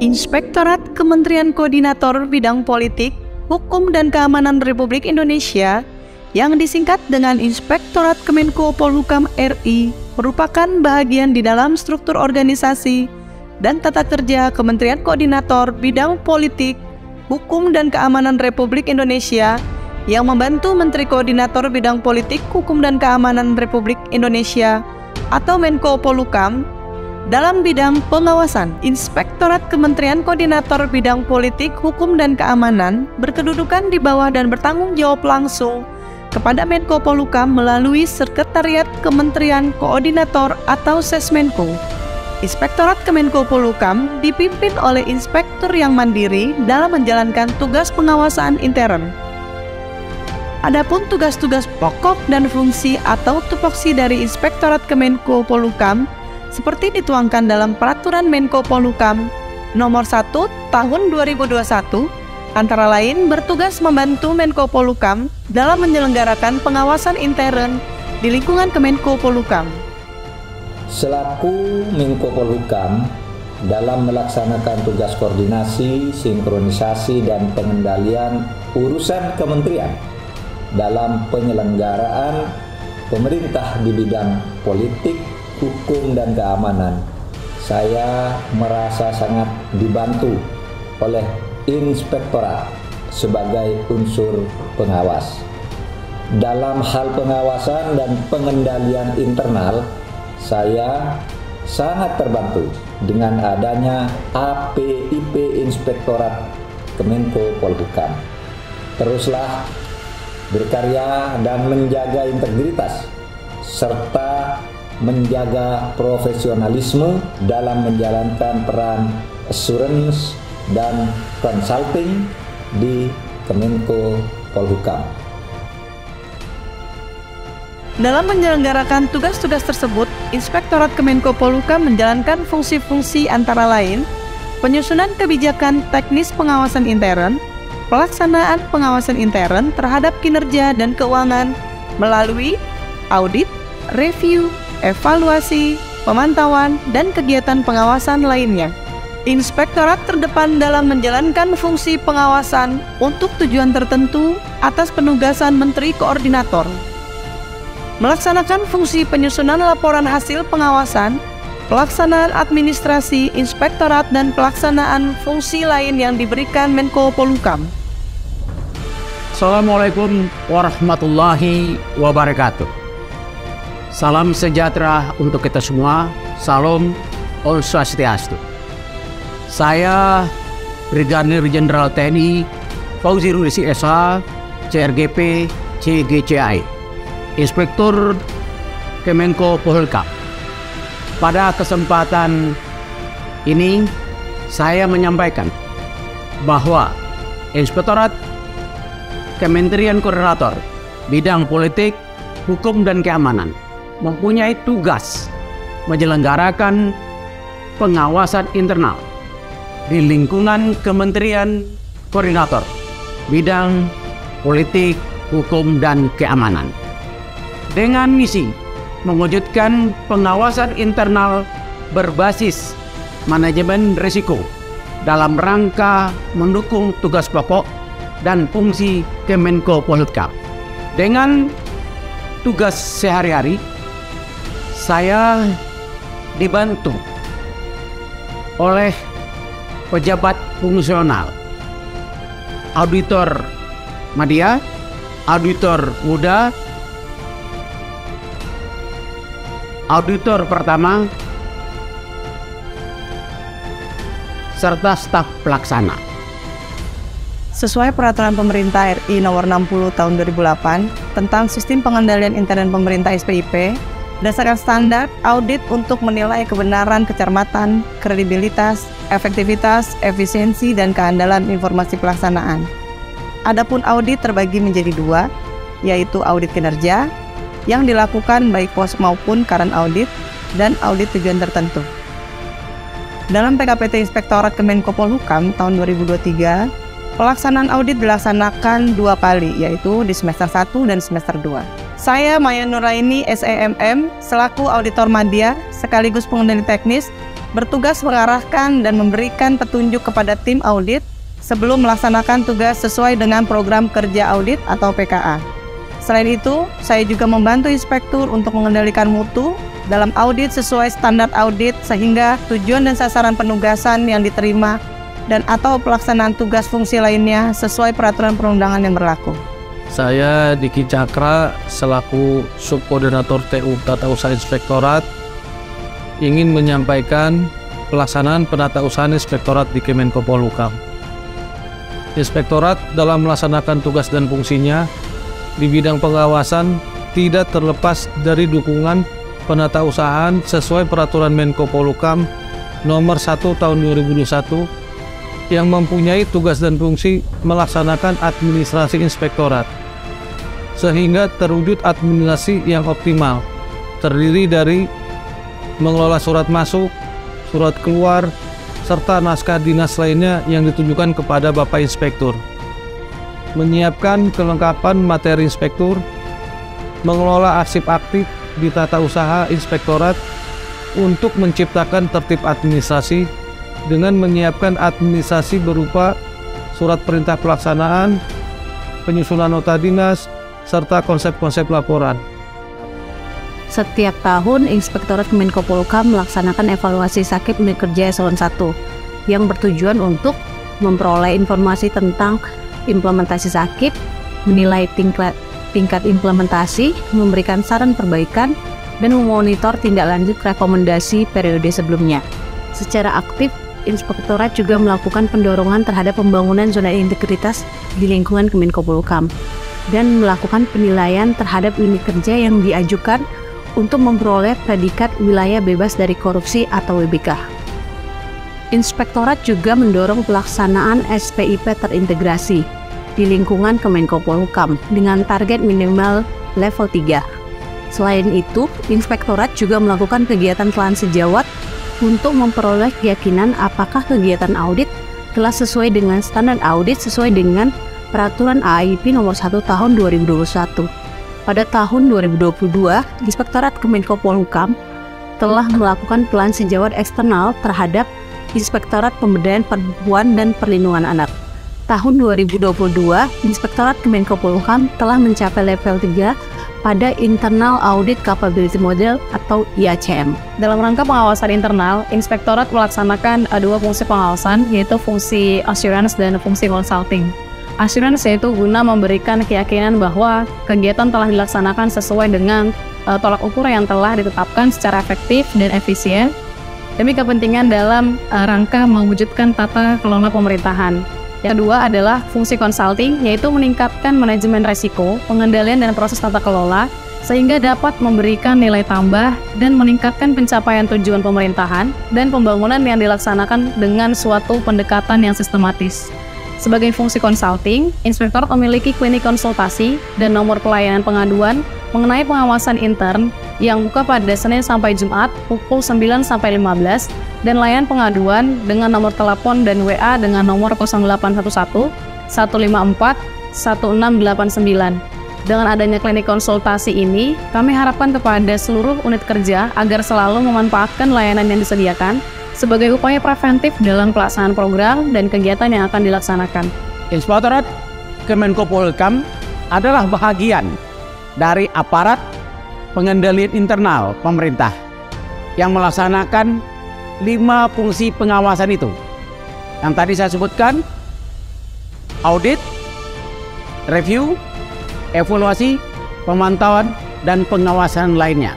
Inspektorat Kementerian Koordinator Bidang Politik, Hukum dan Keamanan Republik Indonesia yang disingkat dengan Inspektorat Kemenko Polhukam RI merupakan bagian di dalam struktur organisasi dan tata kerja Kementerian Koordinator Bidang Politik, Hukum dan Keamanan Republik Indonesia yang membantu Menteri Koordinator Bidang Politik, Hukum dan Keamanan Republik Indonesia atau Menko Polhukam dalam bidang pengawasan. Inspektorat Kementerian Koordinator Bidang Politik, Hukum dan Keamanan berkedudukan di bawah dan bertanggung jawab langsung kepada Menko Polhukam melalui Sekretariat Kementerian Koordinator atau Sesmenko. Inspektorat Kemenko Polhukam dipimpin oleh inspektur yang mandiri dalam menjalankan tugas pengawasan intern. Adapun tugas-tugas pokok dan fungsi atau tupoksi dari Inspektorat Kemenko Polhukam seperti dituangkan dalam Peraturan Menko Polhukam Nomor 1 Tahun 2021, antara lain bertugas membantu Menko Polhukam dalam menyelenggarakan pengawasan intern di lingkungan Kemenko Polhukam. Selaku Menko Polhukam dalam melaksanakan tugas koordinasi, sinkronisasi, dan pengendalian urusan kementerian dalam penyelenggaraan pemerintah di bidang politik, hukum, dan keamanan, saya merasa sangat dibantu oleh Inspektorat sebagai unsur pengawas. Dalam hal pengawasan dan pengendalian internal, saya sangat terbantu dengan adanya APIP Inspektorat Kemenko Polhukam. Teruslah berkarya dan menjaga integritas serta menjaga profesionalisme dalam menjalankan peran assurance dan consulting di Kemenko Polhukam. Dalam menyelenggarakan tugas-tugas tersebut, Inspektorat Kemenko Polhukam menjalankan fungsi-fungsi antara lain penyusunan kebijakan teknis pengawasan intern, pelaksanaan pengawasan intern terhadap kinerja dan keuangan melalui audit, review, evaluasi, pemantauan, dan kegiatan pengawasan lainnya. Inspektorat terdepan dalam menjalankan fungsi pengawasan untuk tujuan tertentu atas penugasan Menteri Koordinator. Melaksanakan fungsi penyusunan laporan hasil pengawasan, pelaksanaan administrasi inspektorat, dan pelaksanaan fungsi lain yang diberikan Menko Polhukam. Assalamualaikum warahmatullahi wabarakatuh. Salam sejahtera untuk kita semua. Salam Om Swastiastu. Saya Brigadir Jenderal TNI Fauzi Rudi SH, CRGP CGCI, Inspektur Kemenko Polhukam. Pada kesempatan ini saya menyampaikan bahwa Inspektorat Kementerian Koordinator Bidang Politik, Hukum dan Keamanan mempunyai tugas menyelenggarakan pengawasan internal di lingkungan Kementerian Koordinator Bidang Politik, Hukum dan Keamanan dengan misi mewujudkan pengawasan internal berbasis manajemen risiko dalam rangka mendukung tugas pokok dan fungsi Kemenko Polhukam. Dengan tugas sehari-hari, saya dibantu oleh pejabat fungsional, auditor media, auditor muda, auditor pertama, serta staf pelaksana. Sesuai Peraturan Pemerintah RI Nomor 60 Tahun 2008 tentang Sistem Pengendalian Intern Pemerintah SPIP, berdasarkan standar audit untuk menilai kebenaran, kecermatan, kredibilitas, efektivitas, efisiensi, dan keandalan informasi pelaksanaan. Adapun audit terbagi menjadi dua, yaitu audit kinerja yang dilakukan baik pos maupun current audit, dan audit tujuan tertentu. Dalam PKPT Inspektorat Kemenko Polhukam tahun 2023, pelaksanaan audit dilaksanakan 2 kali, yaitu di semester 1 dan semester 2. Saya Maya Nuraini, SEMM, selaku Auditor Madya sekaligus pengendali teknis, bertugas mengarahkan dan memberikan petunjuk kepada tim audit sebelum melaksanakan tugas sesuai dengan program kerja audit atau PKA. Selain itu, saya juga membantu inspektur untuk mengendalikan mutu dalam audit sesuai standar audit sehingga tujuan dan sasaran penugasan yang diterima dan atau pelaksanaan tugas fungsi lainnya sesuai peraturan perundangan yang berlaku. Saya Diki Cakra selaku Subkoordinator TU Tata Usaha Inspektorat ingin menyampaikan pelaksanaan penatausahaan Inspektorat di Kemenko Polhukam. Inspektorat dalam melaksanakan tugas dan fungsinya di bidang pengawasan tidak terlepas dari dukungan penatausahaan sesuai peraturan Menko Polhukam nomor 1 tahun 2021 yang mempunyai tugas dan fungsi melaksanakan administrasi inspektorat sehingga terwujud administrasi yang optimal, terdiri dari mengelola surat masuk, surat keluar, serta naskah dinas lainnya yang ditujukan kepada Bapak Inspektur, menyiapkan kelengkapan materi inspektur, mengelola arsip aktif di tata usaha inspektorat untuk menciptakan tertib administrasi dengan menyiapkan administrasi berupa surat perintah pelaksanaan, penyusunan nota dinas, serta konsep-konsep laporan. Setiap tahun, Inspektorat Kemenko Polhukam melaksanakan evaluasi sakit unit kerja eselon 1 yang bertujuan untuk memperoleh informasi tentang implementasi sakit, menilai tingkat implementasi, memberikan saran perbaikan, dan memonitor tindak lanjut rekomendasi periode sebelumnya. Secara aktif, Inspektorat juga melakukan pendorongan terhadap pembangunan zona integritas di lingkungan Kemenko Polhukam dan melakukan penilaian terhadap unit kerja yang diajukan untuk memperoleh predikat wilayah bebas dari korupsi atau WBK. Inspektorat juga mendorong pelaksanaan SPIP terintegrasi di lingkungan Kemenko Polhukam dengan target minimal level 3. Selain itu, Inspektorat juga melakukan kegiatan telan sejawat untuk memperoleh keyakinan apakah kegiatan audit telah sesuai dengan standar audit sesuai dengan Peraturan AIP nomor 1 tahun 2021. Pada tahun 2022, Inspektorat Kemenko Polhukam telah melakukan telan sejawat eksternal terhadap Inspektorat Pemberdayaan Perempuan dan Perlindungan Anak. Tahun 2022, Inspektorat Kemenko Polhukam telah mencapai level 3 pada Internal Audit Capability Model atau IACM. Dalam rangka pengawasan internal, Inspektorat melaksanakan dua fungsi pengawasan, yaitu fungsi assurance dan fungsi consulting. Assurance yaitu guna memberikan keyakinan bahwa kegiatan telah dilaksanakan sesuai dengan tolak ukur yang telah ditetapkan secara efektif dan efisien demi kepentingan dalam rangka mewujudkan tata kelola pemerintahan. Yang kedua adalah fungsi consulting, yaitu meningkatkan manajemen risiko, pengendalian dan proses tata kelola sehingga dapat memberikan nilai tambah dan meningkatkan pencapaian tujuan pemerintahan dan pembangunan yang dilaksanakan dengan suatu pendekatan yang sistematis. Sebagai fungsi consulting, Inspektorat memiliki klinik konsultasi dan nomor pelayanan pengaduan mengenai pengawasan intern yang buka pada Senin sampai Jumat pukul 9 sampai 15 dan layanan pengaduan dengan nomor telepon dan WA dengan nomor 0811 154 1689. Dengan adanya klinik konsultasi ini, kami harapkan kepada seluruh unit kerja agar selalu memanfaatkan layanan yang disediakan sebagai upaya preventif dalam pelaksanaan program dan kegiatan yang akan dilaksanakan. Inspektorat Kemenko Polhukam adalah bahagian dari aparat pengendalian internal pemerintah yang melaksanakan 5 fungsi pengawasan itu. Yang tadi saya sebutkan, audit, review, evaluasi, pemantauan, dan pengawasan lainnya.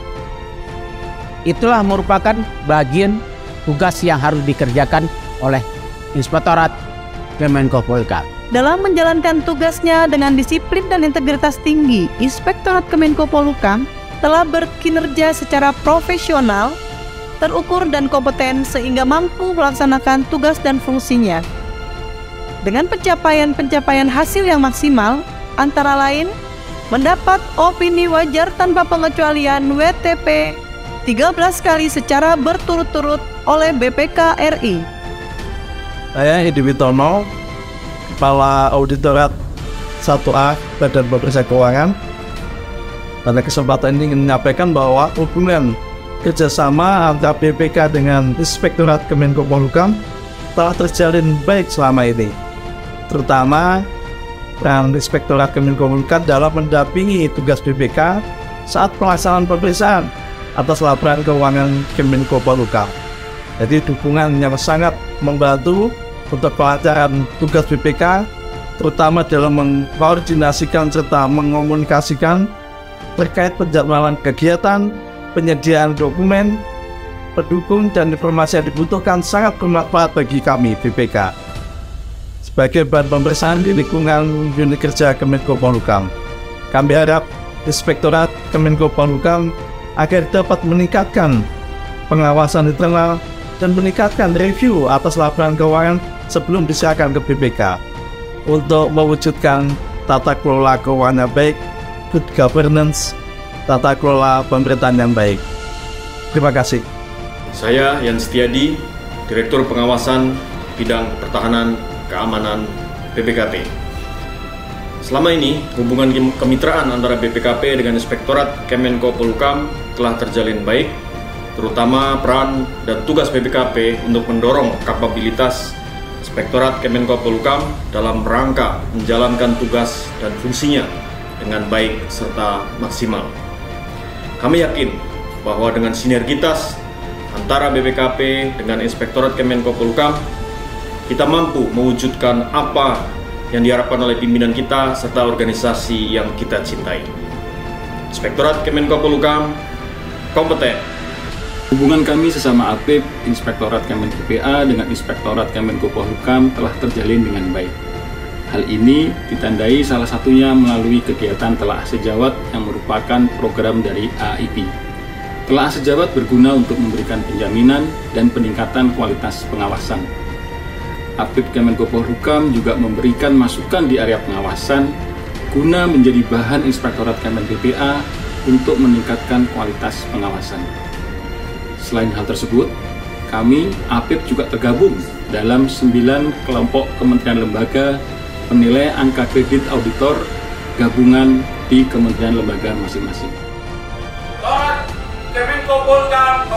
Itulah merupakan bagian tugas yang harus dikerjakan oleh Inspektorat Kemenko Polhukam. Dalam menjalankan tugasnya dengan disiplin dan integritas tinggi, Inspektorat Kemenko Polhukam telah berkinerja secara profesional, terukur dan kompeten sehingga mampu melaksanakan tugas dan fungsinya. Dengan pencapaian hasil yang maksimal, antara lain mendapat opini wajar tanpa pengecualian WTP 13 kali secara berturut-turut oleh BPK RI. Saya Hedi Witono, Kepala Auditorat 1A Badan Pemeriksa Keuangan. Pada kesempatan ini ingin menyampaikan bahwa hubungan kerjasama antara BPK dengan Inspektorat Kemenko Polhukam telah terjalin baik selama ini, terutama peran Inspektorat Kemenko Polhukam dalam mendampingi tugas BPK saat pelaksanaan pemeriksaan atas laporan keuangan Kemenko Polhukam. Jadi dukungan yang sangat membantu untuk kelancaran tugas BPK, terutama dalam mengkoordinasikan serta mengomunikasikan terkait penjadwalan kegiatan, penyediaan dokumen, pendukung dan informasi yang dibutuhkan sangat bermanfaat bagi kami BPK sebagai bahan pemeriksaan di lingkungan unit kerja Kemenko Polhukam. Kami harap Inspektorat Kemenko Polhukam agar dapat meningkatkan pengawasan internal dan meningkatkan review atas laporan keuangan sebelum diserahkan ke BPK untuk mewujudkan tata kelola keuangan yang baik, good governance, tata kelola pemerintahan yang baik. Terima kasih. Saya Yan Setiadi, Direktur Pengawasan Bidang Pertahanan Keamanan BPKP. Selama ini, hubungan kemitraan antara BPKP dengan Inspektorat Kemenko Polhukam telah terjalin baik, terutama peran dan tugas BPKP untuk mendorong kapabilitas Inspektorat Kemenko Polhukam dalam rangka menjalankan tugas dan fungsinya dengan baik serta maksimal. Kami yakin bahwa dengan sinergitas antara BPKP dengan Inspektorat Kemenko Polhukam, kita mampu mewujudkan apa yang diharapkan oleh pimpinan kita serta organisasi yang kita cintai. Inspektorat Kemenko Polhukam kompeten. Hubungan kami sesama APIP, Inspektorat Kemenko PA dengan Inspektorat Kemenko Polhukam telah terjalin dengan baik. Hal ini ditandai salah satunya melalui kegiatan Telaah Sejawat yang merupakan program dari AIP. Telaah Sejawat berguna untuk memberikan penjaminan dan peningkatan kualitas pengawasan. APIP Kemenko Polhukam juga memberikan masukan di area pengawasan guna menjadi bahan Inspektorat Kemenko PA untuk meningkatkan kualitas pengawasan. Selain hal tersebut, kami APIP juga tergabung dalam 9 kelompok kementerian lembaga penilai angka kredit auditor gabungan di kementerian lembaga masing-masing. Kemenko Polhukam